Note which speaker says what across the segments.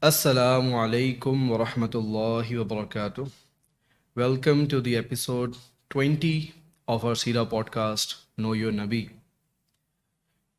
Speaker 1: Assalamu alaikum wa rahmatullahi wa barakatuh. Welcome to the episode 20 of our Sira podcast, Know Your Nabi.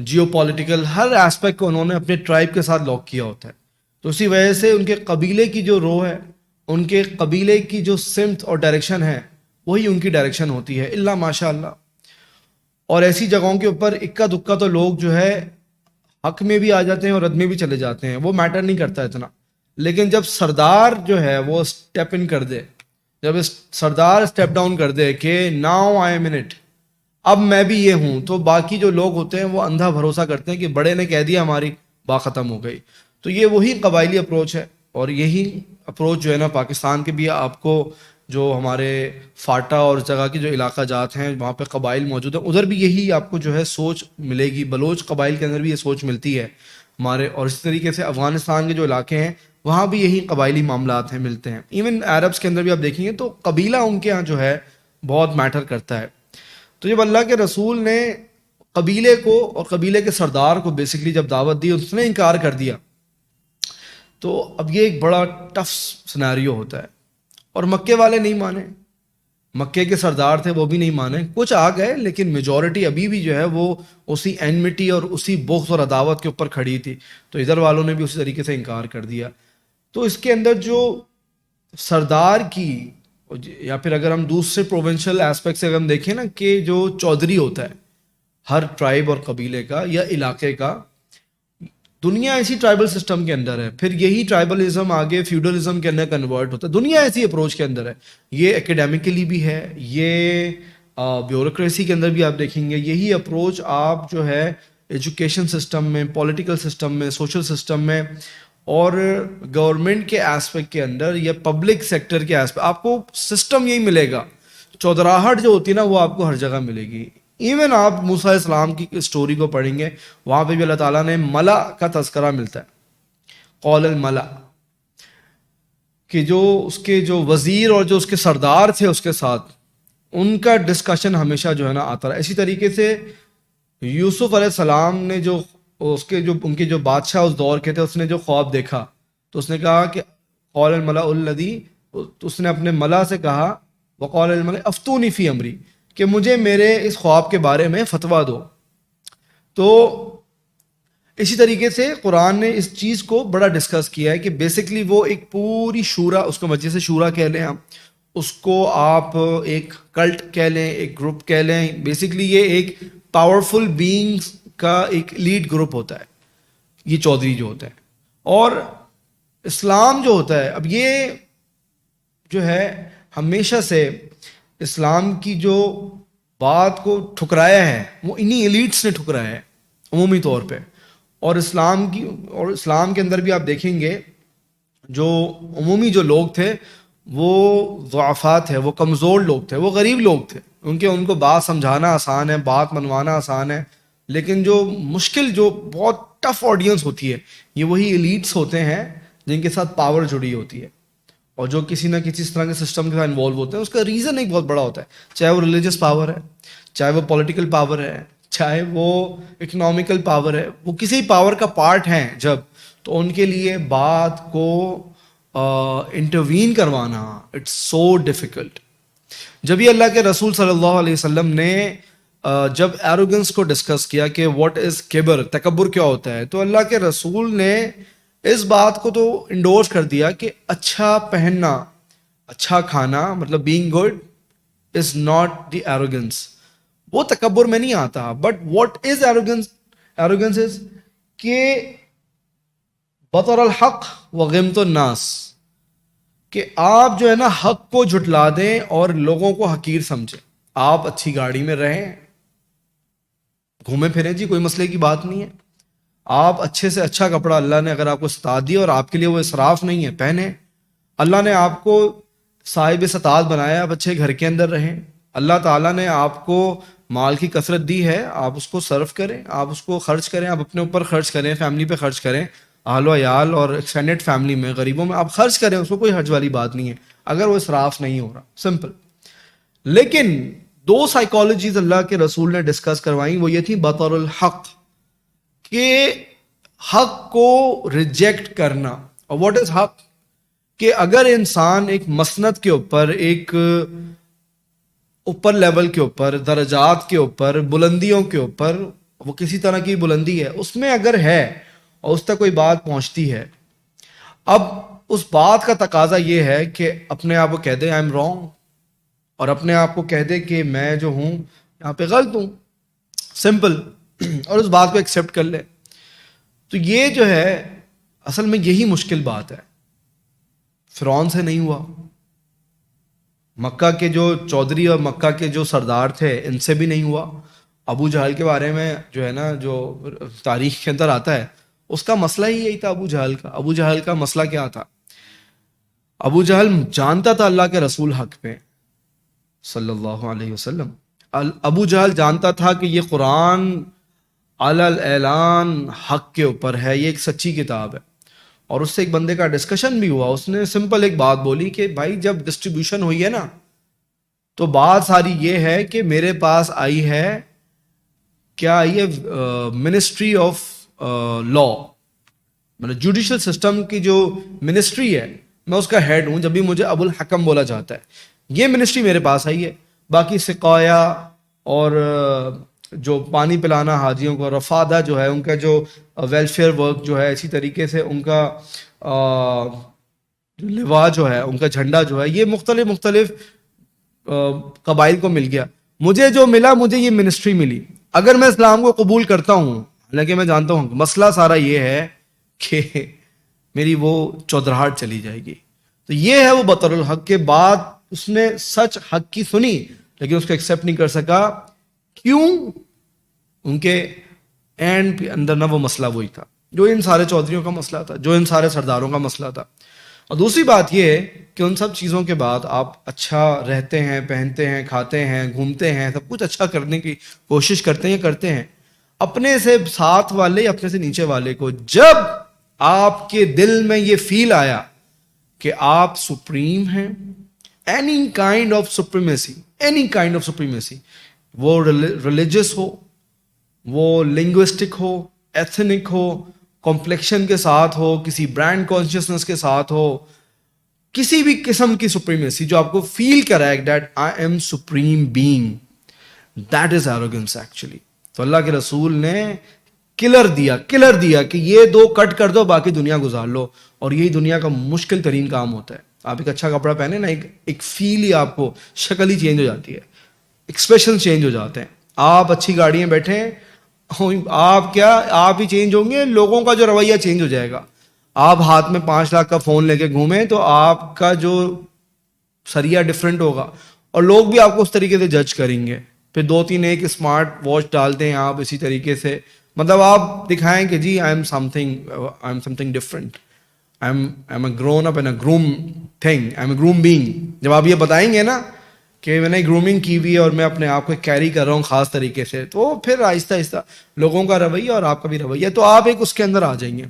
Speaker 1: Geopolitical ہر aspect کو انہوں نے اپنے tribe کے ساتھ لاک کیا ہوتا ہے. تو اسی وجہ سے ان کے قبیلے کی جو رو ہے، ان کے قبیلے کی جو سمت اور ڈائریکشن ہے، وہی ان کی ڈائریکشن ہوتی ہے الا ماشاء اللہ. اور ایسی جگہوں کے اوپر اکا دکا تو لوگ جو ہے حق میں بھی آ جاتے ہیں اور رد میں بھی چلے جاتے ہیں، وہ میٹر نہیں کرتا اتنا. لیکن جب سردار جو ہے وہ اسٹیپ ان کر دے، جب سردار اسٹیپ ڈاؤن کر دے کہ now I am in it, اب میں بھی یہ ہوں، تو باقی جو لوگ ہوتے ہیں وہ اندھا بھروسہ کرتے ہیں کہ بڑے نے کہہ دیا ہماری بات ختم ہو گئی. تو یہ وہی قبائلی اپروچ ہے، اور یہی اپروچ جو ہے نا پاکستان کے بھی آپ کو جو ہمارے فاٹا اور اس جگہ کے جو علاقہ جات ہیں وہاں پہ قبائل موجود ہیں، ادھر بھی یہی آپ کو جو ہے سوچ ملے گی. بلوچ قبائل کے اندر بھی یہ سوچ ملتی ہے ہمارے، اور اسی طریقے سے افغانستان کے جو علاقے ہیں وہاں بھی یہی قبائلی معاملات ہیں، ملتے ہیں. ایون عربس کے اندر بھی آپ دیکھیں گے تو قبیلہ ان کے ہاں جو ہے بہت میٹر کرتا ہے. تو جب اللہ کے رسول نے قبیلے کو اور قبیلے کے سردار کو بیسکلی جب دعوت دی، اس نے انکار کر دیا، تو اب یہ ایک بڑا ٹف سنیریو ہوتا ہے. اور مکے والے نہیں مانے، مکے کے سردار تھے وہ بھی نہیں مانے. کچھ آ گئے لیکن میجورٹی ابھی بھی جو ہے وہ اسی اینمٹی اور اسی بغض اور عداوت کے اوپر کھڑی تھی. تو ادھر والوں نے بھی اسی طریقے سے انکار کر دیا. تو اس کے اندر جو سردار کی، یا پھر اگر ہم دوسرے پروونشل ایسپیکٹ سے اگر ہم دیکھیں نا کہ جو چودھری ہوتا ہے ہر ٹرائب اور قبیلے کا یا علاقے کا، دنیا ایسی ٹرائبل سسٹم کے اندر ہے، پھر یہی ٹرائبلزم آگے فیوڈلزم کے اندر کنورٹ ہوتا ہے. دنیا ایسی اپروچ کے اندر ہے، یہ ایکیڈیمکلی بھی ہے، یہ بیوروکریسی کے اندر بھی آپ دیکھیں گے یہی اپروچ آپ جو ہے ایجوکیشن سسٹم میں، پولیٹیکل سسٹم میں، سوشل سسٹم میں اور گورنمنٹ کے ایسپیکٹ کے اندر یا پبلک سیکٹر کے ایسپیکٹ، آپ کو سسٹم یہی ملے گا. چودراہٹ جو ہوتی ہے نا وہ آپ کو ہر جگہ ملے گی. ایون آپ موسیٰ علیہ السلام کی اسٹوری کو پڑھیں گے، وہاں پہ بھی اللہ تعالیٰ نے ملا کا تذکرہ ملتا ہے، قول الملا، کہ جو اس کے جو وزیر اور جو اس کے سردار تھے اس کے ساتھ ان کا ڈسکشن ہمیشہ جو ہے نا آتا رہا. اسی طریقے سے یوسف علیہ السلام نے جو اس کے جو ان کے جو بادشاہ اس دور کے تھے، اس نے جو خواب دیکھا تو اس نے کہا کہ قول الملا الذی، اس نے اپنے ملا سے کہا وقول الملا افتونی فی امری، کہ مجھے میرے اس خواب کے بارے میں فتویٰ دو. تو اسی طریقے سے قرآن نے اس چیز کو بڑا ڈسکس کیا ہے کہ بیسکلی وہ ایک پوری شورا، اس کو مجلس شورا کہہ لیں ہم، اس کو آپ ایک کلٹ کہہ لیں، ایک گروپ کہہ لیں. بیسکلی یہ ایک پاورفل بینگز کا ایک لیڈ گروپ ہوتا ہے یہ چودھری جو ہوتا ہے. اور اسلام جو ہوتا ہے، اب یہ جو ہے ہمیشہ سے اسلام کی جو بات کو ٹھکرایا ہے وہ انہی ایلیٹس نے ٹھکرایا ہے عمومی طور پہ. اور اسلام کے اندر بھی آپ دیکھیں گے جو عمومی جو لوگ تھے وہ ضعفاء تھے، وہ کمزور لوگ تھے، وہ غریب لوگ تھے. ان کو بات سمجھانا آسان ہے، بات منوانا آسان ہے، لیکن جو مشکل، جو بہت ٹف آڈینس ہوتی ہے، یہ وہی ایلیٹس ہوتے ہیں جن کے ساتھ پاور جڑی ہوتی ہے اور جو کسی نہ کسی اس طرح کے سسٹم کے ساتھ انوالو ہوتے ہیں. اس کا ریزن ایک بہت بڑا ہوتا ہے، چاہے وہ ریلیجس پاور ہے، چاہے وہ پولیٹیکل پاور ہے، چاہے وہ اکنامیکل پاور ہے. وہ کسی پاور کا پارٹ ہیں جب، تو ان کے لیے بات کو انٹروین کروانا اٹس سو ڈیفیکلٹ. جب یہ اللہ کے رسول صلی اللہ علیہ وسلم نے جب ایروگنس کو ڈسکس کیا کہ واٹ از کبر، تکبر کیا ہوتا ہے، تو اللہ کے رسول نے اس بات کو تو انڈورس کر دیا کہ اچھا پہننا، اچھا کھانا، مطلب being good is not the arrogance, وہ تکبر میں نہیں آتا. But what is arrogance? Arrogance is کہ بطر الحق وغمت الناس، کہ آپ جو ہے نا حق کو جھٹلا دیں اور لوگوں کو حقیر سمجھیں. آپ اچھی گاڑی میں رہیں، گھومے پھریں، جی کوئی مسئلے کی بات نہیں ہے. آپ اچھے سے اچھا کپڑا اللہ نے اگر آپ کو ستاد دیا اور آپ کے لیے وہ اسراف نہیں ہے، پہنیں. اللہ نے آپ کو صاحب ستاد بنایا، آپ اچھے گھر کے اندر رہیں. اللہ تعالیٰ نے آپ کو مال کی کثرت دی ہے، آپ اس کو صرف کریں، آپ اس کو خرچ کریں، آپ اپنے اوپر خرچ کریں، فیملی پہ خرچ کریں، اہل و عیال اور ایکسٹینڈیڈ فیملی میں، غریبوں میں آپ خرچ کریں، اس کو کوئی حرج والی بات نہیں ہے اگر وہ اسراف نہیں ہو رہا، سمپل. لیکن دو سائیکالوجیز اللہ کے رسول نے ڈسکس کروائیں، وہ یہ تھی بطر الحق، کہ حق کو ریجیکٹ کرنا. اور واٹ از حق؟ کہ اگر انسان ایک مسند کے اوپر، ایک اوپر لیول کے اوپر، درجات کے اوپر، بلندیوں کے اوپر وہ کسی طرح کی بلندی ہے اس میں اگر ہے اور اس تک کوئی بات پہنچتی ہے، اب اس بات کا تقاضا یہ ہے کہ اپنے آپ کو کہہ دے آئی ایم رانگ، اور اپنے آپ کو کہہ دے کہ میں جو ہوں یہاں پہ غلط ہوں، سمپل، اور اس بات کو ایکسیپٹ کر لے. تو یہ جو ہے اصل میں یہی مشکل بات ہے. فرعون سے نہیں ہوا، مکہ کے جو چودھری اور مکہ کے جو سردار تھے ان سے بھی نہیں ہوا. ابو جہل کے بارے میں جو ہے نا، جو تاریخ کے اندر آتا ہے، اس کا مسئلہ ہی یہی تھا. ابو جہل کا مسئلہ کیا تھا؟ ابو جہل جانتا تھا اللہ کے رسول حق پہ صلی اللہ علیہ وسلم. ابو جہل جانتا تھا کہ یہ قرآن علی الاعلان حق کے اوپر ہے، یہ ایک سچی کتاب ہے. اور اس سے ایک بندے کا ڈسکشن بھی ہوا، اس نے سمپل ایک بات بولی کہ بھائی جب ڈسٹریبیوشن ہوئی ہے نا، تو بات ساری یہ ہے کہ میرے پاس آئی ہے، کیا آئی ہے؟ منسٹری آف لا، مطلب جوڈیشل سسٹم کی جو منسٹری ہے، میں اس کا ہیڈ ہوں. جب بھی مجھے ابو الحکم بولا جاتا ہے، یہ منسٹری میرے پاس آئی ہے. باقی سقایا اور جو پانی پلانا حاجیوں کو، رفادہ جو ہے ان کا جو ویلفیئر ورک جو ہے، اسی طریقے سے ان کا لوا جو ہے، ان کا جھنڈا جو ہے، یہ مختلف قبائل کو مل گیا. مجھے جو ملا، مجھے یہ منسٹری ملی. اگر میں اسلام کو قبول کرتا ہوں، حالانکہ میں جانتا ہوں مسئلہ سارا یہ ہے کہ میری وہ چودراہٹ چلی جائے گی. تو یہ ہے وہ بطر الحق کے بعد اس نے سچ حق کی سنی لیکن اس کو ایکسیپٹ نہیں کر سکا. کیوں؟ ان کے اینڈ کے اندر نہ وہ مسئلہ وہی تھا جو ان سارے چودھریوں کا مسئلہ تھا، جو ان سارے سرداروں کا مسئلہ تھا. اور دوسری بات یہ ہے کہ ان سب چیزوں کے بعد آپ اچھا رہتے ہیں، پہنتے ہیں، کھاتے ہیں، گھومتے ہیں، سب کچھ اچھا کرنے کی کوشش کرتے ہیں اپنے سے ساتھ والے، اپنے سے نیچے والے کو. جب آپ کے دل میں یہ فیل آیا کہ آپ سپریم ہیں، اینی کائنڈ آف سپریمیسی، وہ ریلیجس ہو، وہ لنگوسٹک ہو، ایتھنک ہو، کمپلیکشن کے ساتھ ہو، کسی برانڈ کانشیسنس کے ساتھ ہو، کسی بھی قسم کی سپریمیسی جو آپ کو فیل کرائے that I am supreme being, that is arrogance actually. تو اللہ کے رسول نے کلر دیا کہ یہ دو کٹ کر دو، باقی دنیا گزار لو. اور یہی دنیا کا مشکل ترین کام ہوتا ہے. آپ ایک اچھا کپڑا پہنے نا، ایک فیل ہی، آپ کو شکل ہی چینج ہو جاتی ہے، ایکسپریشن چینج ہو جاتے ہیں. آپ اچھی گاڑی میں بیٹھیں، آپ ہی چینج ہوں گے، لوگوں کا جو رویہ چینج ہو جائے گا. آپ ہاتھ میں 5 لاکھ کا فون لے کے گھومیں تو آپ کا جو سریا ڈفرینٹ ہوگا اور لوگ بھی آپ کو اس طریقے سے جج کریں گے. پھر 2-3 ایک اسمارٹ واچ ڈالتے ہیں آپ اسی طریقے سے، مطلب آپ دکھائیں کہ جی I am something different, I am a grown up in a groom thing, I am a groom being. جب آپ یہ بتائیں گے نا کہ میں نے گرومنگ کی ہوئی ہے اور میں اپنے آپ کو کیری کر رہا ہوں خاص طریقے سے، تو پھر آہستہ آہستہ لوگوں کا رویہ اور آپ کا بھی رویہ، تو آپ ایک اس کے اندر آ جائیں گے.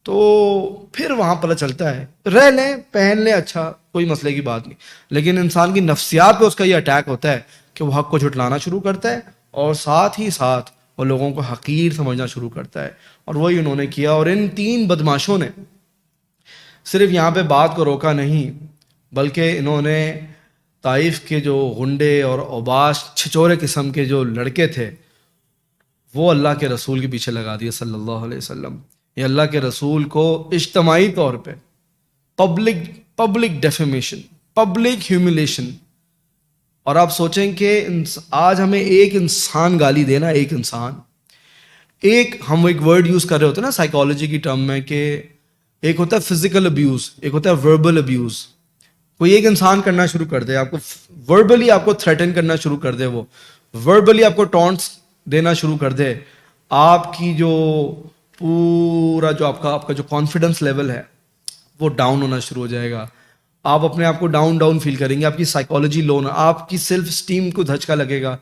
Speaker 1: تو پھر وہاں پتہ چلتا ہے، رہ لیں، پہن لیں، اچھا، کوئی مسئلے کی بات نہیں. لیکن انسان کی نفسیات پہ اس کا یہ اٹیک ہوتا ہے کہ وہ حق کو جھٹلانا شروع کرتا ہے اور ساتھ ہی ساتھ وہ لوگوں کو حقیر سمجھنا شروع کرتا ہے. اور وہی انہوں نے کیا. اور ان 3 بدماشوں نے صرف یہاں پہ بات کو روکا نہیں، بلکہ انہوں نے طائف کے جو غنڈے اور اوباش چھچورے قسم کے جو لڑکے تھے، وہ اللہ کے رسول کے پیچھے لگا دیے صلی اللہ علیہ وسلم. یہ اللہ کے رسول کو اجتماعی طور پہ پبلک ڈیفیمیشن، پبلک ہیوملیشن. اور آپ سوچیں کہ آج ہمیں ایک انسان گالی دینا، ایک انسان، ہم ایک ورڈ یوز کر رہے ہوتے ہیں نا سائیکالوجی کی ٹرم میں، کہ ایک ہوتا ہے فزیکل ابیوز، ایک ہوتا ہے وربل ابیوز. کوئی ایک انسان کرنا شروع کر دے، آپ کو وربلی آپ کو تھریٹن کرنا شروع کر دے، وہ وربلی آپ کو ٹونٹس دینا شروع کر دے، آپ کی جو پورا جو آپ کا جو کانفیڈنس لیول ہے وہ ڈاؤن ہونا شروع ہو جائے گا. آپ اپنے آپ کو ڈاؤن فیل کریں گے، آپ کی سائیکالوجی لو، آپ کی سیلف اسٹیم کو دھچکا لگے گا،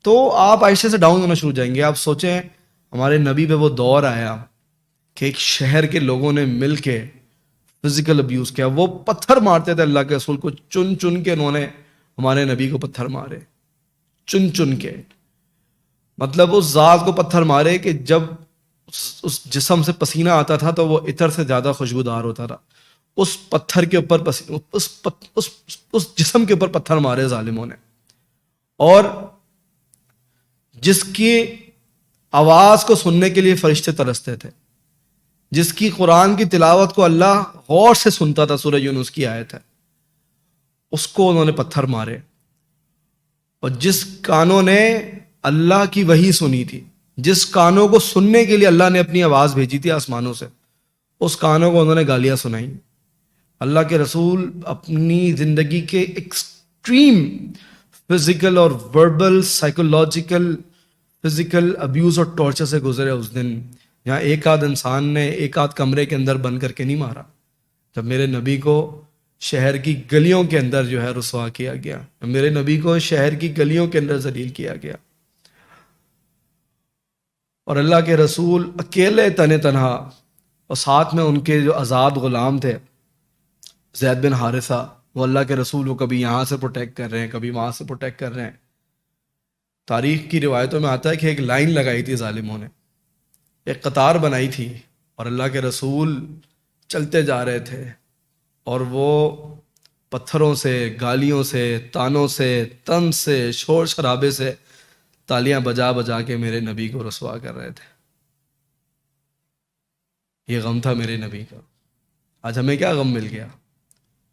Speaker 1: تو آپ آہستہ سے ڈاؤن ہونا شروع ہو جائیں گے. آپ سوچیں ہمارے نبی پہ وہ دور آیا کہ ایک شہر کے لوگوں نے مل کے فزیکل ابیوز کیا. وہ پتھر مارتے تھے اللہ کے رسول کو، چن کے انہوں نے ہمارے نبی کو پتھر مارے، چن کے، مطلب اس ذات کو پتھر مارے کہ جب اس جسم سے پسینہ آتا تھا تو وہ عطر سے زیادہ خوشبودار ہوتا تھا. اس پتھر کے اوپر اس جسم کے اوپر پتھر مارے ظالموں نے. اور جس کی آواز کو سننے کے لیے فرشتے ترستے تھے، جس کی قرآن کی تلاوت کو اللہ غور سے سنتا تھا، سورہ یونس کی آیت ہے، اس کو انہوں نے پتھر مارے. اور جس کانوں نے اللہ کی وحی سنی تھی، جس کانوں کو سننے کے لیے اللہ نے اپنی آواز بھیجی تھی آسمانوں سے، اس کانوں کو انہوں نے گالیاں سنائیں. اللہ کے رسول اپنی زندگی کے ایکسٹریم فزیکل اور وربل، سائیکولوجیکل، فزیکل ابیوز اور ٹارچر سے گزرے اس دن، جہاں ایک آدھ انسان نے ایک آدھ کمرے کے اندر بند کر کے نہیں مارا. جب میرے نبی کو شہر کی گلیوں کے اندر جو ہے رسوا کیا گیا، میرے نبی کو شہر کی گلیوں کے اندر ذلیل کیا گیا، اور اللہ کے رسول اکیلے تن تنہا، اور ساتھ میں ان کے جو آزاد غلام تھے زید بن حارثہ، وہ اللہ کے رسول کو کبھی یہاں سے پروٹیکٹ کر رہے ہیں، کبھی وہاں سے پروٹیکٹ کر رہے ہیں. تاریخ کی روایتوں میں آتا ہے کہ ایک لائن لگائی تھی ظالموں نے، ایک قطار بنائی تھی، اور اللہ کے رسول چلتے جا رہے تھے، اور وہ پتھروں سے، گالیوں سے، تانوں سے، طنز سے، شور شرابے سے تالیاں بجا بجا کے میرے نبی کو رسوا کر رہے تھے. یہ غم تھا میرے نبی کا. آج ہمیں کیا غم مل گیا؟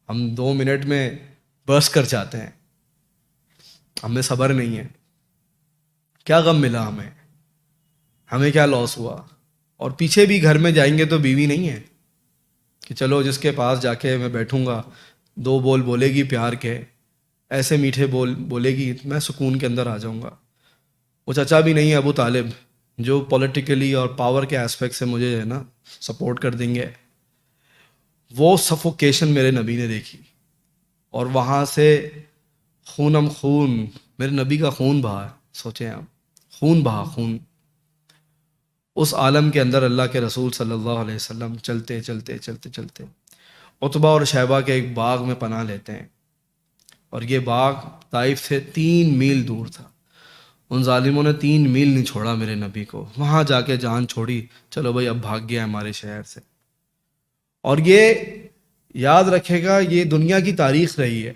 Speaker 1: ہم 2 منٹ میں برس کر جاتے ہیں، ہمیں صبر نہیں ہے. کیا غم ملا ہمیں کیا لاس ہوا؟ اور پیچھے بھی گھر میں جائیں گے تو بیوی نہیں ہے کہ چلو جس کے پاس جا کے میں بیٹھوں گا، 2 بول بولے گی پیار کے، ایسے میٹھے بول بولے گی، میں سکون کے اندر آ جاؤں گا. وہ چچا بھی نہیں ہے ابو طالب جو پولیٹیکلی اور پاور کے اسپیکٹ سے مجھے ہے نا سپورٹ کر دیں گے. وہ سفوکیشن میرے نبی نے دیکھی، اور وہاں سے خونم خون، میرے نبی کا خون بہا. سوچیں آپ، خون بہا، خون. اس عالم کے اندر اللہ کے رسول صلی اللہ علیہ وسلم چلتے چلتے چلتے چلتے عتبہ اور شیبہ کے ایک باغ میں پناہ لیتے ہیں، اور یہ باغ طائف سے 3 میل دور تھا. ان ظالموں نے 3 میل نہیں چھوڑا میرے نبی کو، وہاں جا کے جان چھوڑی، چلو بھائی اب بھاگ گیا ہمارے شہر سے. اور یہ یاد رکھے گا، یہ دنیا کی تاریخ رہی ہے،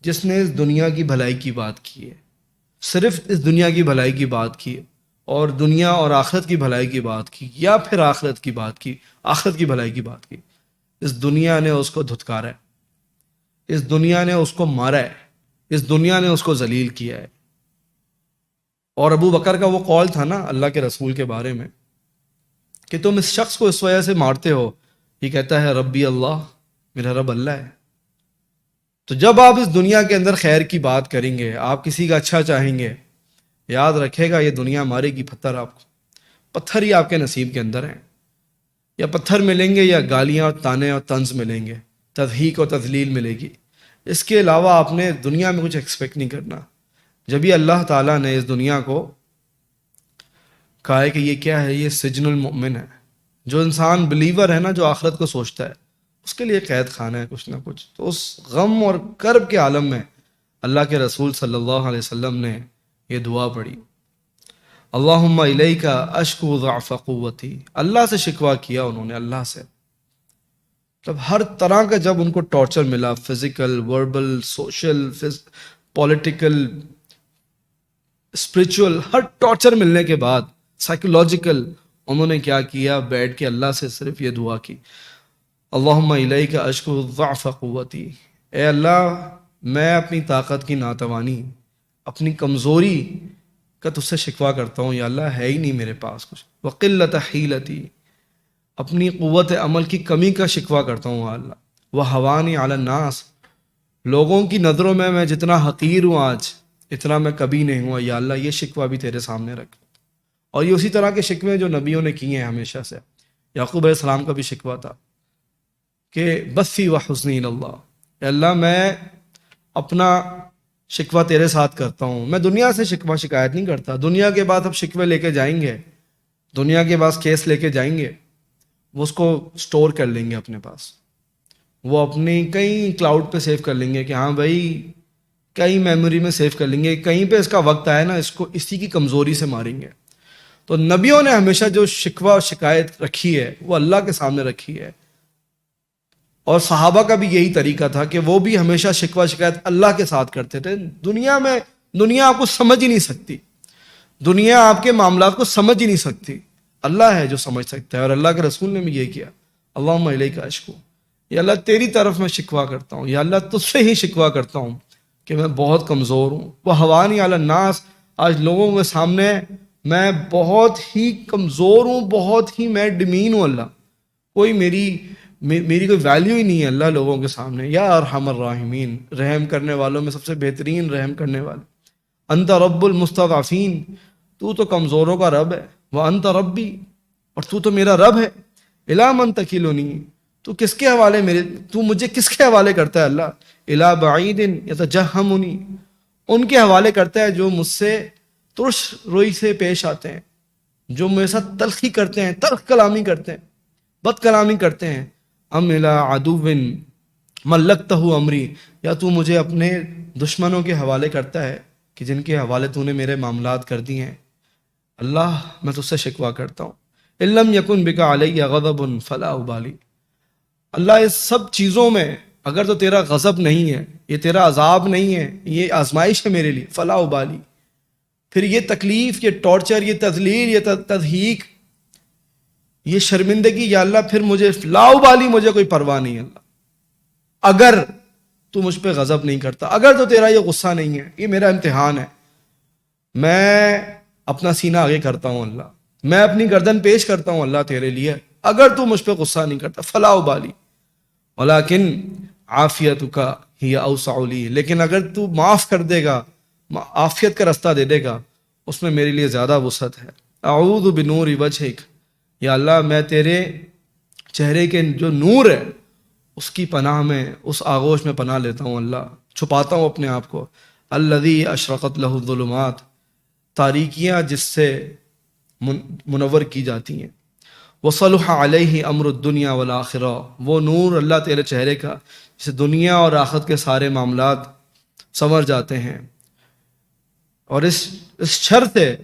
Speaker 1: جس نے اس دنیا کی بھلائی کی بات کی ہے، صرف اس دنیا کی بھلائی کی بات کی، اور دنیا اور آخرت کی بھلائی کی بات کی، یا پھر آخرت کی بات کی، آخرت کی بھلائی کی بات کی، اس دنیا نے اس کو دھتکارا ہے، اس دنیا نے اس کو مارا ہے، اس دنیا نے اس کو ذلیل کیا ہے. اور ابو بکر کا وہ قول تھا نا اللہ کے رسول کے بارے میں کہ تم اس شخص کو اس وجہ سے مارتے ہو، یہ کہتا ہے ربی اللہ، میرا رب اللہ ہے. تو جب آپ اس دنیا کے اندر خیر کی بات کریں گے، آپ کسی کا اچھا چاہیں گے، یاد رکھے گا یہ دنیا مارے گی پتھر آپ کو. پتھر ہی آپ کے نصیب کے اندر ہیں، یا پتھر ملیں گے، یا گالیاں اور تانے اور طنز ملیں گے، تضحیک اور تذلیل ملے گی. اس کے علاوہ آپ نے دنیا میں کچھ ایکسپیکٹ نہیں کرنا. جب یہ اللہ تعالیٰ نے اس دنیا کو کہا ہے کہ یہ کیا ہے، یہ سجن المؤمن ہے. جو انسان بلیور ہے نا، جو آخرت کو سوچتا ہے، اس کے لیے قید خانہ ہے کچھ نہ کچھ. تو اس غم اور کرب کے عالم میں اللہ کے رسول صلی اللہ علیہ وسلم نے یہ دعا پڑھی، اللہم الیک اشکو ضعف قوتی. اللہ سے شکوہ کیا انہوں نے، اللہ سے. جب ہر طرح کا جب ان کو ٹارچر ملا، physical, verbal, social, political, spiritual, ہر ٹارچر ملنے کے بعد سائیکولوجیکل، انہوں نے کیا کیا؟ بیٹھ کے اللہ سے صرف یہ دعا کی، اللہم الیک اشکو ضعف قوتی. اے اللہ، میں اپنی طاقت کی ناتوانی، اپنی کمزوری کا تجھ سے شکوہ کرتا ہوں، یا اللہ ہے ہی نہیں میرے پاس کچھ. وقلت حیلتی، اپنی قوت عمل کی کمی کا شکوہ کرتا ہوں اللہ. وہوانی علی الناس، لوگوں کی نظروں میں جتنا حقیر ہوں آج، اتنا میں کبھی نہیں ہوا، یا اللہ یہ شکوہ بھی تیرے سامنے رکھ. اور یہ اسی طرح کے شکوے جو نبیوں نے کیے ہیں ہمیشہ سے. یعقوب علیہ السلام کا بھی شکوہ تھا کہ بثی و حزنی اللہ، اے اللہ میں اپنا شکوہ تیرے ساتھ کرتا ہوں، میں دنیا سے شکوہ شکایت نہیں کرتا. دنیا کے بعد اب شکوے لے کے جائیں گے، دنیا کے پاس کیس لے کے جائیں گے، وہ اس کو سٹور کر لیں گے اپنے پاس، وہ اپنی کئی کلاؤڈ پہ سیو کر لیں گے کہ ہاں بھائی، کئی میموری میں سیو کر لیں گے، کہیں پہ اس کا وقت آئے نا اس کو اسی کی کمزوری سے ماریں گے. تو نبیوں نے ہمیشہ جو شکوہ و شکایت رکھی ہے وہ اللہ کے سامنے رکھی ہے، اور صحابہ کا بھی یہی طریقہ تھا کہ وہ بھی ہمیشہ شکوہ شکایت اللہ کے ساتھ کرتے تھے. دنیا میں دنیا آپ کو سمجھ ہی نہیں سکتی. دنیا آپ کے معاملات کو سمجھ ہی نہیں سکتی، اللہ ہے جو سمجھ سکتا ہے، اور اللہ کے رسول نے بھی یہ کیا، اللہم الیک اشکو، یا اللہ تیری طرف میں شکوہ کرتا ہوں، یا اللہ تجھ سے ہی شکوہ کرتا ہوں کہ میں بہت کمزور ہوں، وہ حوانی علی الناس، آج لوگوں کے سامنے میں بہت ہی کمزور ہوں، بہت ہی میں ڈمین ہوں اللہ، کوئی میری کوئی ویلیو ہی نہیں ہے اللہ لوگوں کے سامنے، یا ارحم الراحمین، رحم کرنے والوں میں سب سے بہترین رحم کرنے والے، انت رب المستضعفین، تو کمزوروں کا رب ہے، وانت ربی، اور تو میرا رب ہے، الی من تکلنی، تو مجھے کس کے حوالے کرتا ہے اللہ، الی بعید یتجہمنی، ان کے حوالے کرتا ہے جو مجھ سے ترش روئی سے پیش آتے ہیں، جو میرے ساتھ تلخی کرتے ہیں، تلخ کلامی کرتے ہیں، بد کلامی کرتے ہیں، ام الی عدو ملکتہ امری، یا تو مجھے اپنے دشمنوں کے حوالے کرتا ہے کہ جن کے حوالے تو نے میرے معاملات کر دی ہیں، اللہ میں تجھ سے شکوہ کرتا ہوں، ان لم یکن بک علی غضب فلا ابالی، اللہ اس سب چیزوں میں اگر تو تیرا غضب نہیں ہے، یہ تیرا عذاب نہیں ہے، یہ آزمائش ہے میرے لیے، فلا ابالی، پھر یہ تکلیف، یہ ٹارچر، یہ تذلیل، یہ تضحیک، یہ شرمندگی، یا اللہ پھر مجھے لا ابالی، مجھے کوئی پرواہ نہیں ہے اللہ، اگر تو مجھ پہ غضب نہیں کرتا، اگر تو تیرا یہ غصہ نہیں ہے، یہ میرا امتحان ہے، میں اپنا سینہ آگے کرتا ہوں اللہ، میں اپنی گردن پیش کرتا ہوں اللہ تیرے لیے، اگر تو مجھ پہ غصہ نہیں کرتا، فلا ابالی، ولیکن عافیتک ہی اوسع لی، لیکن اگر تو معاف کر دے گا، عافیت کا رستہ دے دے گا، اس میں میرے لیے زیادہ وسعت ہے، اعوذ بنور وجہک، یا اللہ میں تیرے چہرے کے جو نور ہے اس کی پناہ میں، اس آغوش میں پناہ لیتا ہوں اللہ، چھپاتا ہوں اپنے آپ کو، الذی اشرقت لہ الظلمات، تاریکیاں جس سے منور کی جاتی ہیں، وصلح علیہ امر الدنیا والآخرہ، وہ نور اللہ تیرے چہرے کا جس سے دنیا اور آخرت کے سارے معاملات سنور جاتے ہیں، اور اس شرط ہے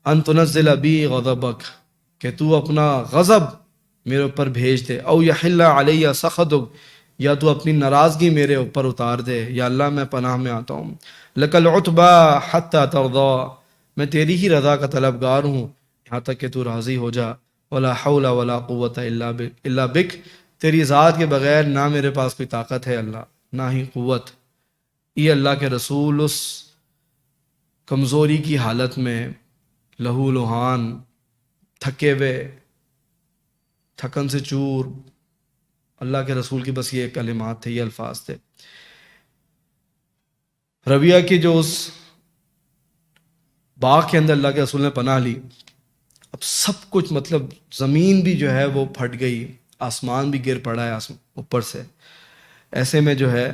Speaker 1: ان تنزل بی غضبک، کہ تو اپنا غضب میرے اوپر بھیج دے، او یحل علیہ سخطک، یا تو اپنی ناراضگی میرے اوپر اتار دے، یا اللہ میں پناہ میں آتا ہوں، لک العتبی حتی ترضی، میں تیری ہی رضا کا طلبگار ہوں یہاں تک کہ تو راضی ہو جا، ولا حول ولا قوت الا بک، تیری ذات کے بغیر نہ میرے پاس کوئی طاقت ہے اللہ، نہ ہی قوت۔ یہ اللہ کے رسول اس کمزوری کی حالت میں، لہو لہان، تھکے ہوئے، تھکن سے چور، اللہ کے رسول کی بس یہ کلمات تھے، یہ الفاظ تھے۔ ربیہ کی جو اس باغ کے اندر اللہ کے رسول نے پناہ لی، اب سب کچھ مطلب زمین بھی جو ہے وہ پھٹ گئی، آسمان بھی گر پڑا ہے اوپر سے، ایسے میں جو ہے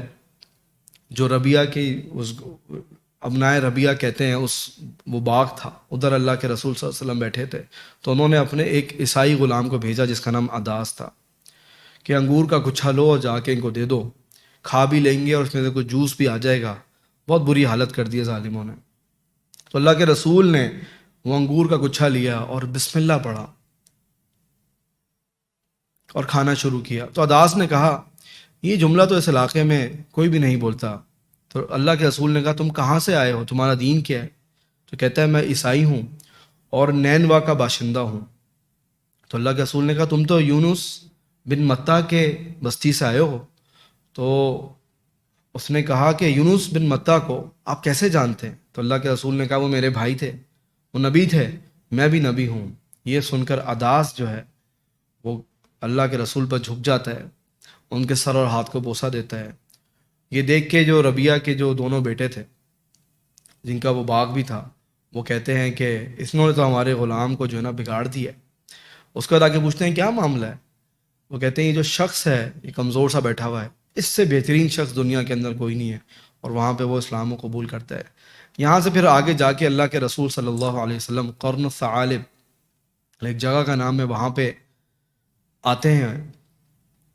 Speaker 1: جو ربیہ کی اس ابنائے ربیہ کہتے ہیں، وہ باغ تھا، ادھر اللہ کے رسول صلی اللہ علیہ وسلم بیٹھے تھے، تو انہوں نے اپنے ایک عیسائی غلام کو بھیجا جس کا نام عداس تھا، کہ انگور کا گچھا لو اور جا کے ان کو دے دو، کھا بھی لیں گے اور اس میں سے کوئی جوس بھی آ جائے گا، بہت بری حالت کر دی ہے ظالموں نے۔ تو اللہ کے رسول نے وہ انگور کا گچھا لیا اور بسم اللہ پڑھا اور کھانا شروع کیا۔ تو عداس نے کہا یہ جملہ تو اس علاقے میں کوئی بھی نہیں بولتا، تو اللہ کے رسول نے کہا تم کہاں سے آئے ہو، تمہارا دین کیا ہے؟ تو کہتا ہے میں عیسائی ہوں اور نینوا کا باشندہ ہوں۔ تو اللہ کے رسول نے کہا تم تو یونس بن متا کے بستی سے آئے ہو۔ تو اس نے کہا کہ یونس بن متا کو آپ کیسے جانتے ہیں؟ تو اللہ کے رسول نے کہا وہ میرے بھائی تھے، وہ نبی تھے، میں بھی نبی ہوں۔ یہ سن کر عداس جو ہے وہ اللہ کے رسول پر جھک جاتا ہے، ان کے سر اور ہاتھ کو بوسہ دیتا ہے۔ یہ دیکھ کے جو ربیہ کے جو دونوں بیٹے تھے جن کا وہ باغ بھی تھا، وہ کہتے ہیں کہ اس نے تو ہمارے غلام کو جو ہے نا بگاڑ دیا ہے۔ اس کے بعد آ کے پوچھتے ہیں کیا معاملہ ہے؟ وہ کہتے ہیں یہ جو شخص ہے یہ کمزور سا بیٹھا ہوا ہے، اس سے بہترین شخص دنیا کے اندر کوئی نہیں ہے، اور وہاں پہ وہ اسلام کو قبول کرتا ہے۔ یہاں سے پھر آگے جا کے اللہ کے رسول صلی اللہ علیہ وسلم قرن الثعالب ایک جگہ کا نام ہے، وہاں پہ آتے ہیں،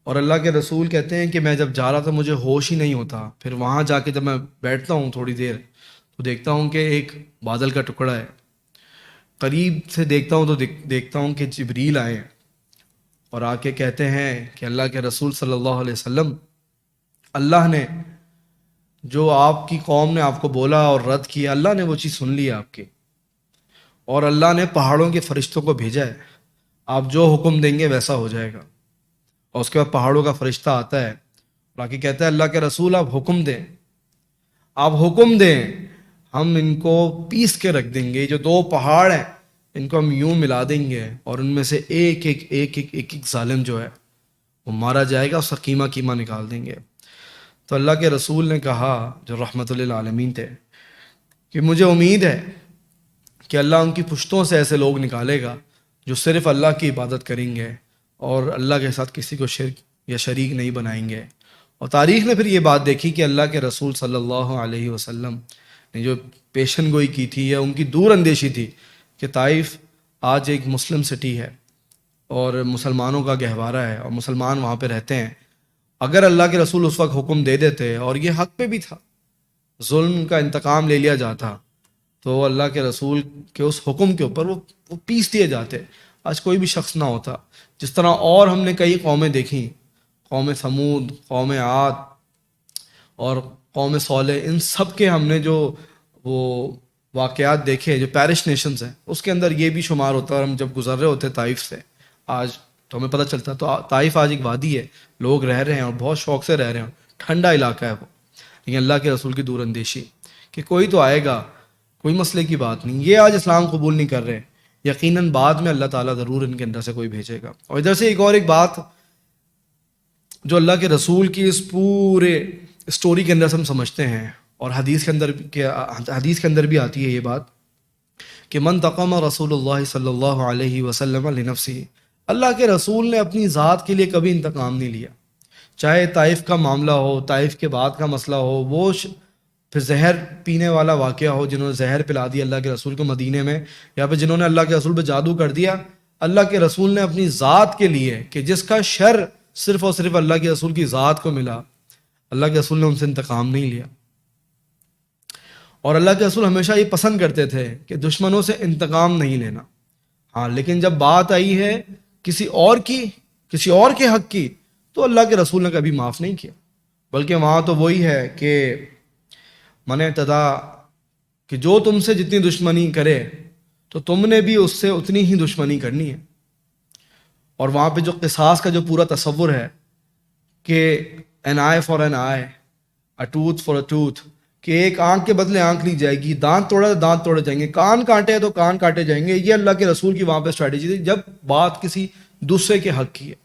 Speaker 1: اور اللہ کے رسول کہتے ہیں کہ میں جب جا رہا تھا مجھے ہوش ہی نہیں ہوتا، پھر وہاں جا کے جب میں بیٹھتا ہوں تھوڑی دیر تو دیکھتا ہوں کہ ایک بادل کا ٹکڑا ہے، قریب سے دیکھتا ہوں تو دیکھتا ہوں کہ جبریل آئے ہیں اور آ کے کہتے ہیں کہ اللہ کے رسول صلی اللہ علیہ وسلم، اللہ نے جو آپ کی قوم نے آپ کو بولا اور رد کیا، اللہ نے وہ چیز سن لی آپ کی، اور اللہ نے پہاڑوں کے فرشتوں کو بھیجا ہے، آپ جو حکم دیں گے ویسا ہو جائے گا۔ اور اس کے بعد پہاڑوں کا فرشتہ آتا ہے، باقی کہتا ہے اللہ کے رسول آپ حکم دیں، آپ حکم دیں، ہم ان کو پیس کے رکھ دیں گے، جو دو پہاڑ ہیں ان کو ہم یوں ملا دیں گے، اور ان میں سے ایک ایک ایک ایک ایک ایک ظالم جو ہے وہ مارا جائے گا، اس کا قیمہ قیمہ نکال دیں گے۔ تو اللہ کے رسول نے کہا، جو رحمت للعالمین تھے، کہ مجھے امید ہے کہ اللہ ان کی پشتوں سے ایسے لوگ نکالے گا جو صرف اللہ کی عبادت کریں گے اور اللہ کے ساتھ کسی کو شرک یا شریک نہیں بنائیں گے۔ اور تاریخ نے پھر یہ بات دیکھی کہ اللہ کے رسول صلی اللہ علیہ وسلم نے جو پیشن گوئی کی تھی یا ان کی دور اندیشی تھی کہ طائف آج ایک مسلم سٹی ہے اور مسلمانوں کا گہوارہ ہے اور مسلمان وہاں پہ رہتے ہیں، اگر اللہ کے رسول اس وقت حکم دے دیتے، اور یہ حق پہ بھی تھا، ظلم کا انتقام لے لیا جاتا، تو اللہ کے رسول کے اس حکم کے اوپر وہ پیس دیے جاتے، آج کوئی بھی شخص نہ ہوتا۔ جس طرح اور ہم نے کئی قومیں دیکھیں، قوم سمود، قوم عاد اور قوم صالح، ان سب کے ہم نے جو وہ واقعات دیکھے جو پیرش نیشنز ہیں، اس کے اندر یہ بھی شمار ہوتا ہے۔ اور ہم جب گزر رہے ہوتے طائف سے آج تو ہمیں پتہ چلتا، تو طائف آج ایک وادی ہے، لوگ رہ رہے ہیں اور بہت شوق سے رہ رہے ہیں، ٹھنڈا علاقہ ہے وہ، لیکن اللہ کے رسول کی دور اندیشی کہ کوئی تو آئے گا، کوئی مسئلے کی بات نہیں، یہ آج اسلام قبول نہیں کر رہے، یقیناً بعد میں اللہ تعالیٰ ضرور ان کے اندر سے کوئی بھیجے گا۔ اور ادھر سے ایک بات جو اللہ کے رسول کی اس پورے اسٹوری کے اندر سے ہم سمجھتے ہیں، اور حدیث کے اندر بھی آتی ہے یہ بات کہ من تقم رسول اللہ صلی اللہ علیہ وسلم لنفسی، اللہ کے رسول نے اپنی ذات کے لیے کبھی انتقام نہیں لیا، چاہے طائف کا معاملہ ہو، طائف کے بعد کا مسئلہ ہو، وہ پھر زہر پینے والا واقعہ ہو، جنہوں نے زہر پلا دیا اللہ کے رسول کو مدینے میں، یا پھر جنہوں نے اللہ کے رسول پہ جادو کر دیا، اللہ کے رسول نے اپنی ذات کے لیے کہ جس کا شر صرف اور صرف اللہ کے رسول کی ذات کو ملا، اللہ کے رسول نے ان سے انتقام نہیں لیا۔ اور اللہ کے رسول ہمیشہ یہ پسند کرتے تھے کہ دشمنوں سے انتقام نہیں لینا، ہاں، لیکن جب بات آئی ہے کسی اور کے حق کی، تو اللہ کے رسول نے کبھی معاف نہیں کیا، بلکہ وہاں تو وہی ہے کہ من اعتدیٰ، کہ جو تم سے جتنی دشمنی کرے تو تم نے بھی اس سے اتنی ہی دشمنی کرنی ہے۔ اور وہاں پہ جو قصاص کا جو پورا تصور ہے کہ an eye for an eye, a tooth for a tooth، کہ ایک آنکھ کے بدلے آنکھ لی جائے گی، دانت توڑا تو دانت توڑے جائیں گے، کان کاٹے تو کان کاٹے جائیں گے، یہ اللہ کے رسول کی وہاں پہ اسٹریٹجی تھی جب بات کسی دوسرے کے حق کی ہے،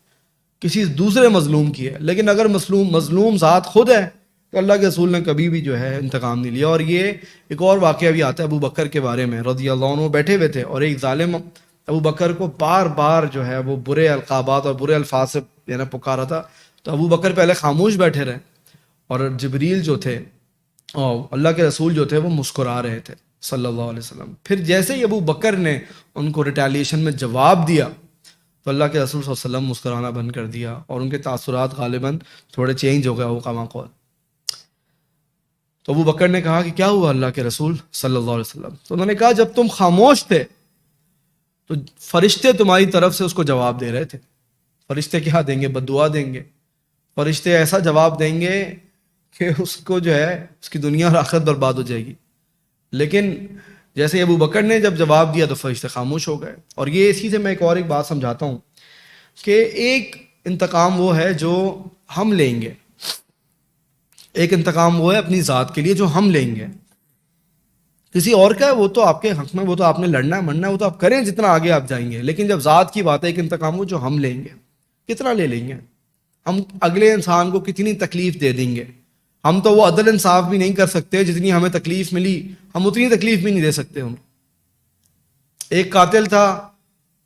Speaker 1: کسی دوسرے مظلوم کی ہے۔ لیکن اگر مظلوم ذات خود ہے تو اللہ کے رسول نے کبھی بھی جو ہے انتقام نہیں لیا۔ اور یہ ایک اور واقعہ بھی آتا ہے ابو بکر کے بارے میں رضی اللہ عنہ، بیٹھے ہوئے تھے اور ایک ظالم ابو بکر کو بار بار جو ہے وہ برے القابات اور برے الفاظ سے پکارا تھا، تو ابو بکر پہلے خاموش بیٹھے رہے، اور جبریل جو تھے اور اللہ کے رسول جو تھے وہ مسکرا رہے تھے صلی اللہ علیہ وسلم۔ پھر جیسے ہی ابو بکر نے ان کو ریٹیلیشن میں جواب دیا تو اللہ کے رسول صلی اللہ علیہ وسلم مسکرانا بند کر دیا، اور ان کے تاثرات غالباً تھوڑے چینج ہو گئے ہو کما قول۔ تو ابو بکر نے کہا کہ کیا ہوا اللہ کے رسول صلی اللہ علیہ وسلم؟ تو انہوں نے کہا جب تم خاموش تھے تو فرشتے تمہاری طرف سے اس کو جواب دے رہے تھے۔ فرشتے کیا دیں گے؟ بد دعا دیں گے، فرشتے ایسا جواب دیں گے کہ اس کو جو ہے اس کی دنیا اور آخرت برباد ہو جائے گی۔ لیکن جیسے ابو بکر نے جب جواب دیا تو فرشتے خاموش ہو گئے۔ اور یہ اسی سے میں ایک بات سمجھاتا ہوں کہ ایک انتقام وہ ہے جو ہم لیں گے، ایک انتقام وہ ہے اپنی ذات کے لیے جو ہم لیں گے، کسی اور کا ہے وہ تو آپ کے حق میں، وہ تو آپ نے لڑنا ہے مرنا ہے، وہ تو آپ کریں جتنا آگے آپ جائیں گے۔ لیکن جب ذات کی بات ہے، ایک انتقام وہ جو ہم لیں گے، کتنا لے لیں گے ہم؟ اگلے انسان کو کتنی تکلیف دے دیں گے؟ ہم تو وہ عدل انصاف بھی نہیں کر سکتے، جتنی ہمیں تکلیف ملی ہم اتنی تکلیف بھی نہیں دے سکتے ہم۔ ایک قاتل تھا،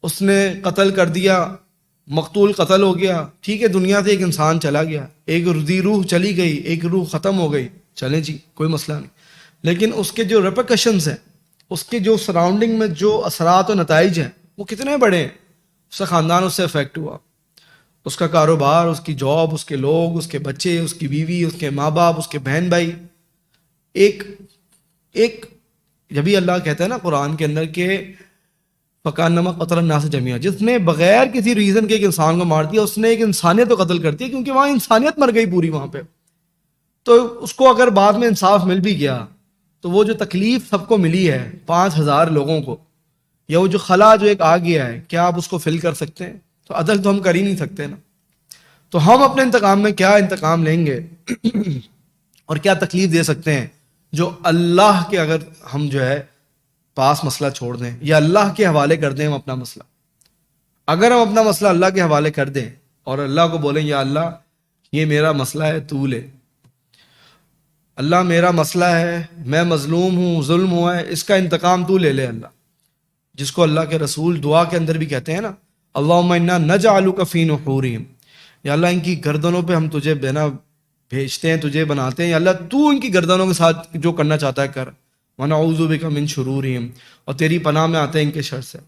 Speaker 1: اس نے قتل کر دیا، مقتول قتل ہو گیا، ٹھیک ہے، دنیا سے ایک انسان چلا گیا، ایک روح چلی گئی، ایک روح ختم ہو گئی، چلیں جی کوئی مسئلہ نہیں۔ لیکن اس کے جو ریپرکشنز ہیں، اس کے جو سراؤنڈنگ میں جو اثرات و نتائج ہیں وہ کتنے بڑے ہیں۔ اس کا خاندان اس سے افیکٹ ہوا، اس کا کاروبار، اس کی جاب، اس کے لوگ، اس کے بچے، اس کی بیوی، اس کے ماں باپ، اس کے بہن بھائی۔ ایک جبھی اللہ کہتا ہے نا قرآن کے اندر کہ فَكَأَنَّمَا قَتَلَ النَّاسَ جَمِيعًا، جس نے بغیر کسی ریزن کے ایک انسان کو مار دیا، اس نے ایک انسانیت کو قتل کر دیا، کیونکہ وہاں انسانیت مر گئی پوری وہاں پہ۔ تو اس کو اگر بعد میں انصاف مل بھی گیا تو وہ جو تکلیف سب کو ملی ہے 5000 لوگوں کو، یا وہ جو خلا جو ایک آ گیا ہے کیا آپ اس کو فل کر سکتے ہیں؟ تو عدل تو ہم کر ہی نہیں سکتے نا. تو ہم اپنے انتقام میں کیا انتقام لیں گے اور کیا تکلیف دے سکتے ہیں جو اللہ کے اگر ہم جو ہے پاس مسئلہ چھوڑ دیں یا اللہ کے حوالے کر دیں ہم اپنا مسئلہ. اگر ہم اپنا مسئلہ اللہ کے حوالے کر دیں اور اللہ کو بولیں یا اللہ یہ میرا مسئلہ ہے تو لے، اللہ میرا مسئلہ ہے، میں مظلوم ہوں، ظلم ہوا ہے، اس کا انتقام تو لے لے اللہ. جس کو اللہ کے رسول دعا کے اندر بھی کہتے ہیں نا، اللہم انا نجعلک فی نحورہم، یا اللہ ان کی گردنوں پہ ہم تجھے بنا بھیجتے ہیں، تجھے بناتے ہیں، یا اللہ تو ان کی گردنوں کے ساتھ جو کرنا چاہتا ہے کر. ونعوذ بک من شرورہم، اور تیری پناہ میں آتے ہیں ان کے شر سے.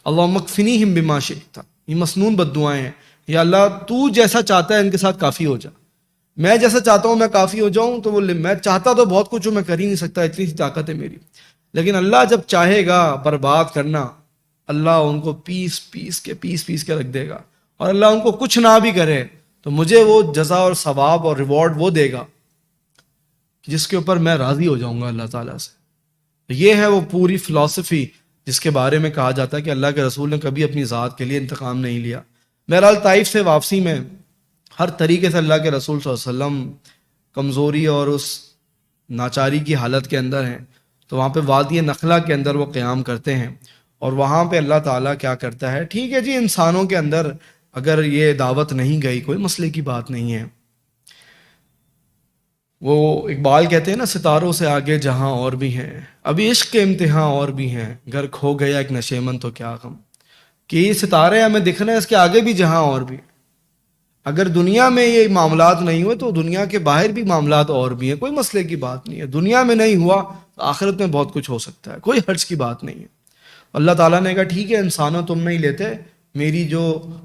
Speaker 1: اللہم اکفنیہم بما شئت، یہ مسنون بد دعائیں ہیں. یا اللہ تو جیسا چاہتا ہے ان کے ساتھ کافی ہو جا، میں جیسا چاہتا ہوں میں کافی ہو جاؤں تو وہ میں چاہتا تو بہت کچھ ہوں، میں کر ہی نہیں سکتا، اتنی سی طاقت ہے میری. لیکن اللہ جب چاہے گا برباد کرنا، اللہ ان کو پیس پیس کے رکھ دے گا. اور اللہ ان کو کچھ نہ بھی کرے تو مجھے وہ جزا اور ثواب اور ریوارڈ وہ دے گا جس کے اوپر میں راضی ہو جاؤں گا اللہ تعالیٰ سے. یہ ہے وہ پوری فلسفی جس کے بارے میں کہا جاتا ہے کہ اللہ کے رسول نے کبھی اپنی ذات کے لیے انتقام نہیں لیا. بہرحال طائف سے واپسی میں ہر طریقے سے اللہ کے رسول صلی اللہ علیہ وسلم کمزوری اور اس ناچاری کی حالت کے اندر ہیں. تو وہاں پہ وادی نخلہ کے اندر وہ قیام کرتے ہیں، اور وہاں پہ اللہ تعالیٰ کیا کرتا ہے، ٹھیک ہے جی انسانوں کے اندر اگر یہ دعوت نہیں گئی کوئی مسئلے کی بات نہیں ہے. وہ اقبال کہتے ہیں نا، ستاروں سے آگے جہاں اور بھی ہیں، ابھی عشق کے امتحان اور بھی ہیں، گر کھو گیا ایک نشے من تو کیا غم. کہ یہ ستارے ہمیں دکھ رہے ہیں، اس کے آگے بھی جہاں اور بھی. اگر دنیا میں یہ معاملات نہیں ہوئے تو دنیا کے باہر بھی معاملات اور بھی ہیں، کوئی مسئلے کی بات نہیں ہے. دنیا میں نہیں ہوا تو آخرت میں بہت کچھ ہو سکتا ہے، کوئی حرج کی بات نہیں ہے. اللہ تعالیٰ نے کہا ٹھیک ہے انسانوں تم نہیں لیتے، میری جو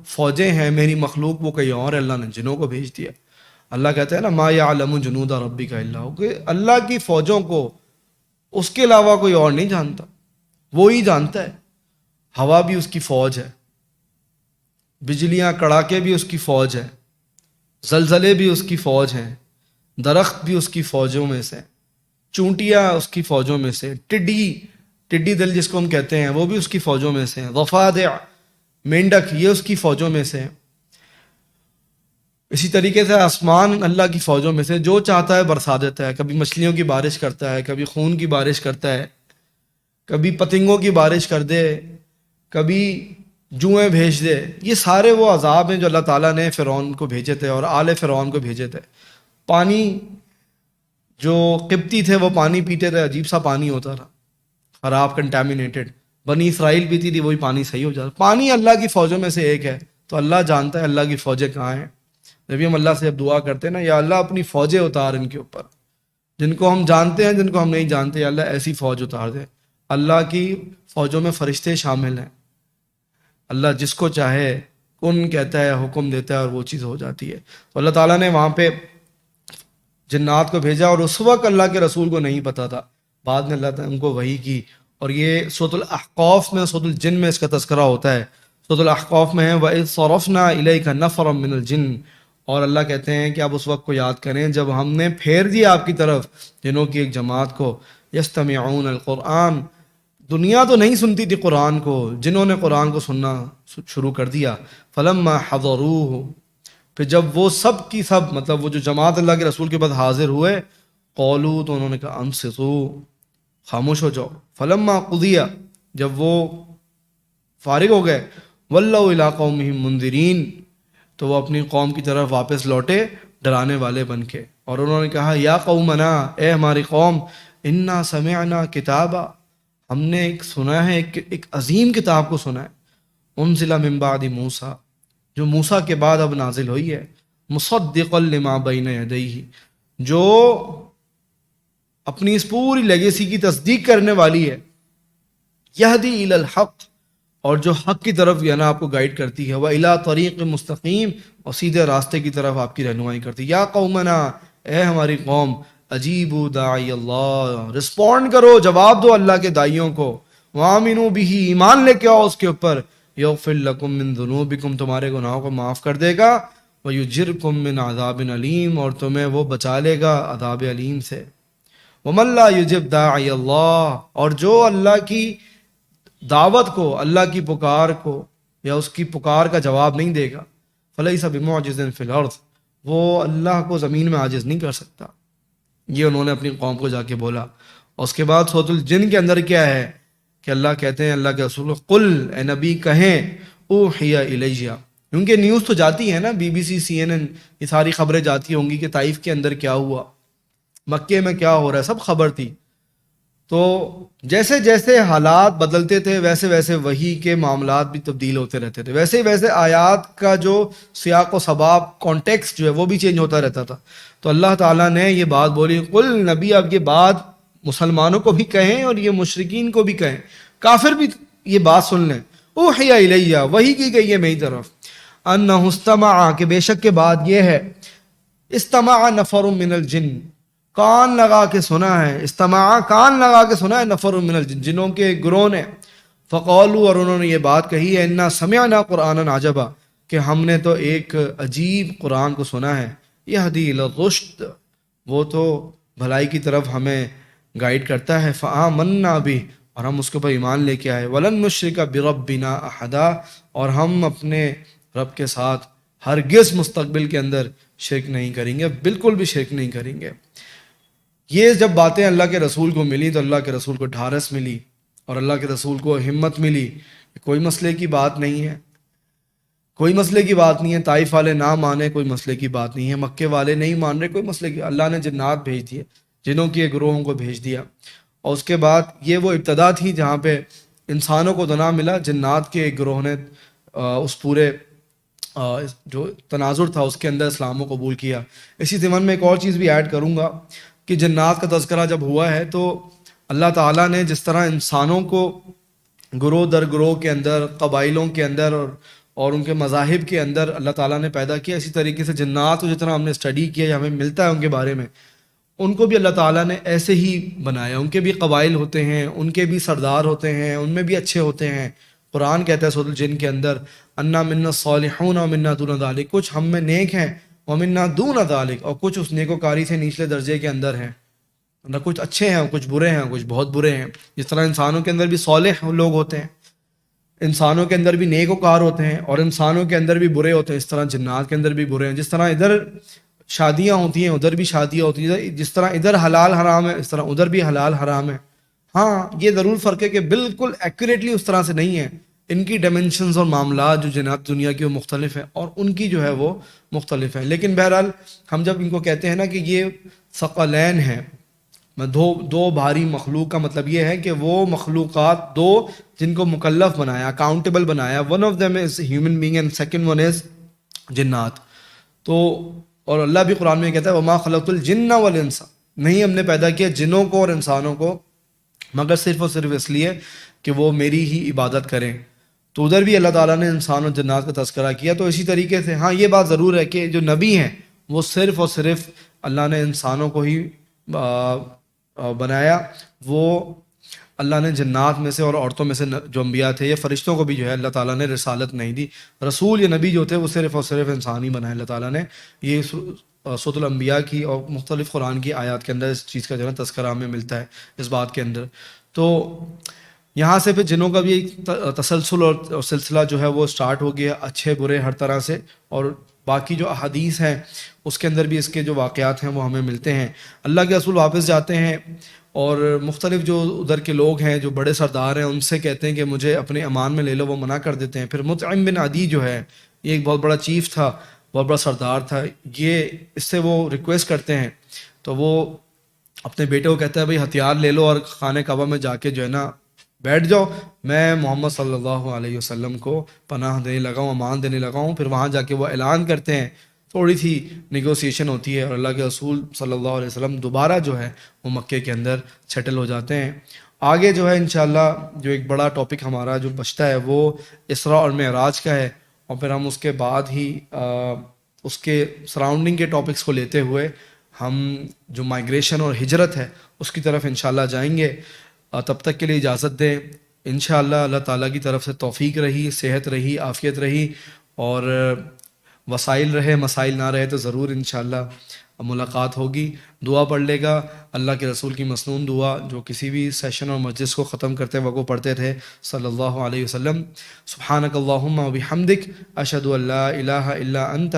Speaker 1: فوجیں ہیں، میری مخلوق وہ کہیں اور ہے، اللہ نے جنوں کو بھیج دیا. اللہ کہتا ہے نا ما یعلم جنود ربک الا ہو، کہ اللہ کی فوجوں کو اس کے علاوہ کوئی اور نہیں جانتا، وہی جانتا ہے. ہوا بھی اس کی فوج ہے، بجلیاں کڑاکے بھی اس کی فوج ہے، زلزلے بھی اس کی فوج ہیں، درخت بھی اس کی فوجوں میں سے، چونٹیاں اس کی فوجوں میں سے، ٹڈی دل جس کو ہم کہتے ہیں وہ بھی اس کی فوجوں میں سے ہیں، ضفادع مینڈک یہ اس کی فوجوں میں سے ہیں. اسی طریقے سے آسمان اللہ کی فوجوں میں سے جو چاہتا ہے برسا دیتا ہے، کبھی مچھلیوں کی بارش کرتا ہے، کبھی خون کی بارش کرتا ہے، کبھی پتنگوں کی بارش کر دے، کبھی جوئیں بھیج دے. یہ سارے وہ عذاب ہیں جو اللہ تعالیٰ نے فرعون کو بھیجے تھے اور آل فرعون کو بھیجے تھے. پانی جو قبطی تھے وہ پانی پیتے تھے، عجیب سا پانی ہوتا تھا، خراب کنٹامینیٹڈ. بنی اسرائیل پیتی تھی وہی پانی صحیح ہو جاتا. پانی اللہ کی فوجوں میں سے ایک ہے. تو اللہ جانتا ہے اللہ کی فوجیں کہاں ہیں. جب ہم اللہ سے اب دعا کرتے ہیں نا، یا اللہ اپنی فوجیں اتار ان کے اوپر، جن کو ہم جانتے ہیں جن کو ہم نہیں جانتے، یا اللہ ایسی فوج اتار دے. اللہ کی فوجوں میں فرشتے شامل ہیں. اللہ جس کو چاہے کن کہتا ہے، حکم دیتا ہے اور وہ چیز ہو جاتی ہے. تو اللہ تعالیٰ نے وہاں پہ جنات کو بھیجا، اور اس وقت اللہ کے رسول کو نہیں پتا تھا. بعد میں اللہ تعالیٰ ان کو وحی کی. اور یہ سورۃ الاحقاف میں، سورۃ الجن میں اس کا تذکرہ ہوتا ہے. سورۃ الاحقاف میں ہے وَإِذْ صَرَفْنَا إِلَيْكَ نَفَرًا مِّنَ الْجِنِّ، اور اللہ کہتے ہیں کہ آپ اس وقت کو یاد کریں جب ہم نے پھیر دیا آپ کی طرف جنوں کی ایک جماعت کو. یستمعون القرآن، دنیا تو نہیں سنتی تھی قرآن کو، جنہوں نے قرآن کو سننا شروع کر دیا. فلما حضروہ، پھر جب وہ سب کی سب مطلب وہ جو جماعت اللہ کے رسول کے بعد حاضر ہوئے، قولو تو انہوں نے کہا انصتو، خاموش ہو جاؤ. فلما قضیا، جب وہ فارغ ہو گئے، ولوا الی قومہم منذرین، تو وہ اپنی قوم کی طرف واپس لوٹے ڈرانے والے بن کے. اور انہوں نے کہا یا قومنا، اے ہماری قوم، انا سمعنا کتابا، ہم نے ایک سنا ہے، ایک عظیم کتاب کو سنا ہے، انزل من بعد موسیٰ، جو موسیٰ کے بعد اب نازل ہوئی ہے، مصدقا لما بین یدیہ، جو اپنی اس پوری لیگیسی کی تصدیق کرنے والی ہے، یہدی الی الحق، اور جو حق کی طرف نا آپ کو گائیڈ کرتی ہے، وَإِلَىٰ طَرِيقٍ مستقیم، اور سیدھے راستے کی طرف آپ کی رہنمائی کرتی ہے. یا قومنا، اے ہماری قوم، اجیبوا داعی اللہ، رسپونڈ کرو، جواب دو اللہ کے دائیوں کو، وآمنوا بہ، ایمان لے کے آؤ اس کے اوپر، یغفر لکم من ذنوبکم، تمہارے گناہوں کو معاف کر دے گا، ویجرکم من عذاب علیم، اور تمہیں وہ بچا لے گا عذاب علیم سے. ومن لا یجب داعی اللہ، اور جو اللہ کی دعوت کو، اللہ کی پکار کو یا اس کی پکار کا جواب نہیں دے گا، فلیس بمعجز فی الارض، وہ اللہ کو زمین میں عاجز نہیں کر سکتا. یہ انہوں نے اپنی قوم کو جا کے بولا. اور اس کے بعد سورۃ الجن کے اندر کیا ہے کہ اللہ کہتے ہیں، اللہ کے رسول قل، اے نبی کہیں، اوحی الیہ، کیونکہ نیوز تو جاتی ہے نا، B B C, C N N, یہ ساری خبریں جاتی ہوں گی کہ طائف کے اندر کیا ہوا، مکے میں کیا ہو رہا ہے، سب خبر تھی. تو جیسے جیسے حالات بدلتے تھے ویسے ویسے وحی کے معاملات بھی تبدیل ہوتے رہتے تھے، ویسے ویسے آیات کا جو سیاق و سباق، کانٹیکسٹ جو ہے وہ بھی چینج ہوتا رہتا تھا. تو اللہ تعالیٰ نے یہ بات بولی، قل، نبی اب یہ بات مسلمانوں کو بھی کہیں اور یہ مشرکین کو بھی کہیں، کافر بھی یہ بات سن لیں. اوحی الیہ، وحی کی گئی ہے میری طرف، انہ استمع، کہ بے شک کے بعد یہ ہے، استمع نفر من الجن، کان لگا کے سنا ہے، استماع کان لگا کے سنا ہے، نفر من الجن، جنوں کے گروہ نے، فقالوا، اور انہوں نے یہ بات کہی ہے، انا سمعنا قرآنا عجبا، کہ ہم نے تو ایک عجیب قرآن کو سنا ہے، یہدی الی الرشد، وہ تو بھلائی کی طرف ہمیں گائیڈ کرتا ہے، فآمنا بہ، اور ہم اس کے اوپر ایمان لے کے آئے، ولن نشرک بربنا احدا، اور ہم اپنے رب کے ساتھ ہرگز مستقبل کے اندر شرک نہیں کریں گے، بالکل بھی شرک نہیں کریں گے. یہ جب باتیں اللہ کے رسول کو ملی تو اللہ کے رسول کو ڈھارس ملی اور اللہ کے رسول کو ہمت ملی. کوئی مسئلے کی بات نہیں ہے، کوئی مسئلے کی بات نہیں ہے، طائف والے نہ مانے کوئی مسئلے کی بات نہیں ہے، مکے والے نہیں مان رہے کوئی مسئلے کی، اللہ نے جنات بھیج دیے، جنوں کے گروہوں کو بھیج دیا. اور اس کے بعد یہ وہ ابتدا تھی جہاں پہ انسانوں کو تو نہ ملا، جنات کے گروہ نے اس پورے جو تناظر تھا اس کے اندر اسلام کو قبول کیا. اسی ضمن میں ایک اور چیز بھی ایڈ کروں گا کہ جنات کا تذکرہ جب ہوا ہے تو اللہ تعالیٰ نے جس طرح انسانوں کو گروہ در گروہ کے اندر، قبائلوں کے اندر اور ان کے مذاہب کے اندر اللہ تعالیٰ نے پیدا کیا، اسی طریقے سے جنات کو جتنا ہم نے اسٹڈی کیا یا ہمیں ملتا ہے ان کے بارے میں، ان کو بھی اللہ تعالیٰ نے ایسے ہی بنایا. ان کے بھی قبائل ہوتے ہیں، ان کے بھی سردار ہوتے ہیں، ان میں بھی اچھے ہوتے ہیں. قرآن کہتا ہے سورۃ الجن کے اندر، انا منا الصالحون ومنا دون ذلک، کچھ ہم میں نیک ہیں، ومنا دون ذلک، اور کچھ اس نیکوکاری سے نچلے درجے کے اندر ہیں، مطلب کچھ اچھے ہیں، کچھ برے ہیں، کچھ بہت برے ہیں. جس طرح انسانوں کے اندر بھی صالح لوگ ہوتے ہیں، انسانوں کے اندر بھی نیکوکار ہوتے ہیں، اور انسانوں کے اندر بھی برے ہوتے ہیں، اس طرح جنات کے اندر بھی برے ہیں. جس طرح ادھر شادیاں ہوتی ہیں ادھر بھی شادیاں ہوتی ہیں، جس طرح ادھر حلال حرام ہے اس طرح ادھر بھی حلال حرام ہے. ہاں یہ ضرور فرق ہے کہ بالکل ایکوریٹلی اس طرح سے نہیں ہے، ان کی ڈائمنشنز اور معاملات جو جنات دنیا کی وہ مختلف ہیں اور ان کی جو ہے وہ مختلف ہیں. لیکن بہرحال ہم جب ان کو کہتے ہیں نا کہ یہ ثقلین ہیں، دو بھاری مخلوق، کا مطلب یہ ہے کہ وہ مخلوقات دو جن کو مکلف بنایا، اکاؤنٹیبل بنایا، one of them is human being and second one is جنات. تو اور اللہ بھی قرآن میں کہتا ہے وما خلقت الجن والانس، نہیں ہم نے پیدا کیا جنوں کو اور انسانوں کو مگر صرف اور صرف اس لیے کہ وہ میری ہی عبادت کریں. تو ادھر بھی اللہ تعالیٰ نے انسان اور جنات کا تذکرہ کیا. تو اسی طریقے سے ہاں یہ بات ضرور ہے کہ جو نبی ہیں وہ صرف اور صرف اللہ نے انسانوں کو ہی بنایا، وہ اللہ نے جنات میں سے اور عورتوں میں سے جو انبیاء تھے یا فرشتوں کو بھی جو ہے اللہ تعالیٰ نے رسالت نہیں دی. رسول یا نبی جو تھے وہ صرف اور صرف انسان ہی بنائے اللہ تعالیٰ نے. یہ سورۃ الانبیاء کی اور مختلف قرآن کی آیات کے اندر اس چیز کا جو ہے تذکرہ ہمیں ملتا ہے اس بات کے اندر. تو یہاں سے پھر جنوں کا بھی تسلسل اور سلسلہ جو ہے وہ سٹارٹ ہو گیا، اچھے برے ہر طرح سے. اور باقی جو احادیث ہیں اس کے اندر بھی اس کے جو واقعات ہیں وہ ہمیں ملتے ہیں. اللہ کے رسول واپس جاتے ہیں اور مختلف جو ادھر کے لوگ ہیں جو بڑے سردار ہیں ان سے کہتے ہیں کہ مجھے اپنے امان میں لے لو، وہ منع کر دیتے ہیں. پھر مطعم بن عدی جو ہے یہ ایک بہت بڑا چیف تھا، بہت بڑا سردار تھا، یہ اس سے وہ ریکویسٹ کرتے ہیں تو وہ اپنے بیٹے کو کہتا ہے بھائی ہتھیار لے لو اور خانہ کعبہ میں جا کے جو ہے نا بیٹھ جاؤ، میں محمد صلی اللہ علیہ وسلم کو پناہ دینے لگا ہوں، امان دینے لگا ہوں. پھر وہاں جا کے وہ اعلان کرتے ہیں، تھوڑی سی نیگوسیشن ہوتی ہے اور اللہ کے رسول صلی اللہ علیہ وسلم دوبارہ جو ہے وہ مکے کے اندر سیٹل ہو جاتے ہیں. آگے جو ہے انشاءاللہ جو ایک بڑا ٹاپک ہمارا جو بچتا ہے وہ اسراء اور معراج کا ہے، اور پھر ہم اس کے بعد ہی اس کے سراؤنڈنگ کے ٹاپکس کو لیتے ہوئے ہم جو مائگریشن اور ہجرت ہے اس کی طرف انشاءاللہ جائیں گے. تب تک کے لیے اجازت دیں. انشاءاللہ اللہ تعالیٰ کی طرف سے توفیق رہی، صحت رہی، عافیت رہی، اور وسائل رہے مسائل نہ رہے تو ضرور انشاءاللہ ملاقات ہوگی. دعا پڑھ لے گا, اللہ کے رسول کی مسنون دعا جو کسی بھی سیشن اور مجلس کو ختم کرتے وقت وہ پڑھتے تھے صلی اللہ علیہ وسلم. سبحانک اللہم و بحمدک اشہد ان لا الہ الا انت